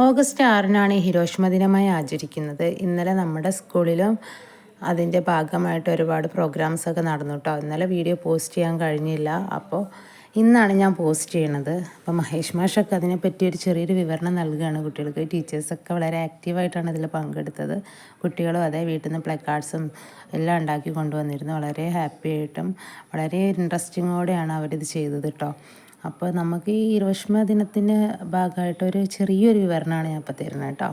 August 6-നാണ് Hiroshima ദിനമായി ആചരിക്കുന്നത്. ഇന്നലെ നമ്മുടെ സ്കൂളിലും അതിൻ്റെ ഭാഗമായിട്ട് ഒരുപാട് പ്രോഗ്രാംസൊക്കെ നടന്നു കേട്ടോ. ഇന്നലെ വീഡിയോ പോസ്റ്റ് ചെയ്യാൻ കഴിഞ്ഞില്ല. അപ്പോൾ ഇന്നാണ് ഞാൻ പോസ്റ്റ് ചെയ്യണത്. അപ്പോൾ മഹേഷ് മാഷൊക്കെ അതിനെപ്പറ്റി ഒരു ചെറിയൊരു വിവരണം നൽകുകയാണ് കുട്ടികൾക്ക്. ടീച്ചേഴ്സൊക്കെ വളരെ ആക്റ്റീവായിട്ടാണ് ഇതിൽ പങ്കെടുത്തത്. കുട്ടികളും അതേ വീട്ടിൽ നിന്ന് പ്ലക്കാർഡ്സും എല്ലാം ഉണ്ടാക്കി കൊണ്ടുവന്നിരുന്നു. വളരെ ഹാപ്പി ആയിട്ടും വളരെ ഇൻട്രസ്റ്റിങ്ങോടെയാണ് അവരിത് ചെയ്തത് കേട്ടോ. അപ്പോൾ നമുക്ക് ഈ ഹിരോഷിമ ദിനത്തിൻ്റെ ഭാഗമായിട്ടൊരു ചെറിയൊരു വിവരണമാണ് ഞാൻ ഇപ്പോൾ തരുന്നത് കേട്ടോ.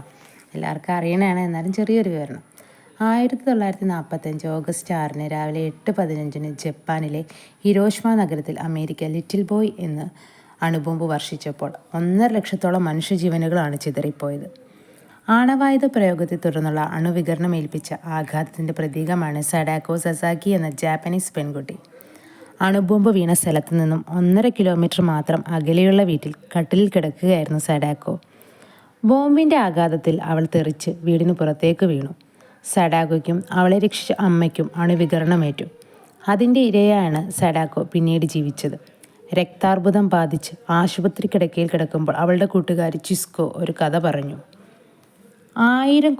എല്ലാവർക്കും അറിയണതാണ്, എന്നാലും ചെറിയൊരു വിവരണം. 1945 ഓഗസ്റ്റ് 6 രാവിലെ 8:15 ജപ്പാനിലെ ഹിരോഷിമ നഗരത്തിൽ അമേരിക്ക ലിറ്റിൽ ബോയ് എന്ന് അണുബോംബ് വർഷിച്ചപ്പോൾ 1.5 ലക്ഷത്തോളം മനുഷ്യജീവനുകളാണ് ചിതറിപ്പോയത്. ആണവായുധ പ്രയോഗത്തെ തുടർന്നുള്ള അണുവികരണം ഏൽപ്പിച്ച ആഘാതത്തിൻ്റെ പ്രതീകമാണ് സഡാക്കോ സസാക്കി എന്ന ജാപ്പനീസ് പെൺകുട്ടി. അണുബോംബ് വീണ സ്ഥലത്തു നിന്നും 1.5 കിലോമീറ്റർ മാത്രം അകലെയുള്ള വീട്ടിൽ കട്ടിലിൽ കിടക്കുകയായിരുന്നു സഡാക്കോ. ബോംബിൻ്റെ ആഘാതത്തിൽ അവൾ തെറിച്ച് വീടിന് പുറത്തേക്ക് വീണു. സഡാക്കോയ്ക്കും അവളെ രക്ഷിച്ച അമ്മയ്ക്കും അണുവികരണമേറ്റു. അതിൻ്റെ ഇരയാണ് സഡാക്കോ പിന്നീട് ജീവിച്ചത്. രക്താർബുദം ബാധിച്ച് ആശുപത്രി കിടക്കയിൽ കിടക്കുമ്പോൾ അവളുടെ കൂട്ടുകാരി ചിസ്കോ ഒരു കഥ പറഞ്ഞു. 1000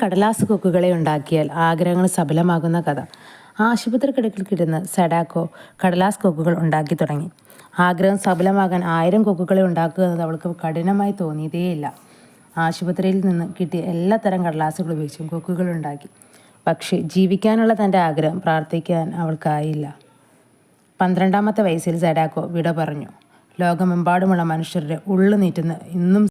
കടലാസ് കൊക്കുകളെ ഉണ്ടാക്കിയാൽ ആഗ്രഹങ്ങൾ സഫലമാകുന്ന കഥ. ആശുപത്രി കിടക്കിൽ കിടന്ന് സഡാക്കോ കടലാസ് കൊക്കുകൾ ഉണ്ടാക്കി തുടങ്ങി. ആഗ്രഹം സഫലമാകാൻ 1000 കൊക്കുകളെ ഉണ്ടാക്കുക എന്നത് അവൾക്ക് കഠിനമായി തോന്നിയതേയില്ല. ആശുപത്രിയിൽ നിന്ന് കിട്ടിയ എല്ലാ തരം കടലാസുകൾ ഉപയോഗിച്ചും കൊക്കുകൾ ഉണ്ടാക്കി. പക്ഷേ ജീവിക്കാനുള്ള തൻ്റെ ആഗ്രഹം പ്രാർത്ഥിക്കാൻ അവൾക്കായില്ല. 12-ാമത്തെ വയസ്സിൽ സഡാക്കോ വിട പറഞ്ഞു. ലോകമെമ്പാടുമുള്ള മനുഷ്യരുടെ ഉള്ളു നീറ്റുന്ന ഇന്നും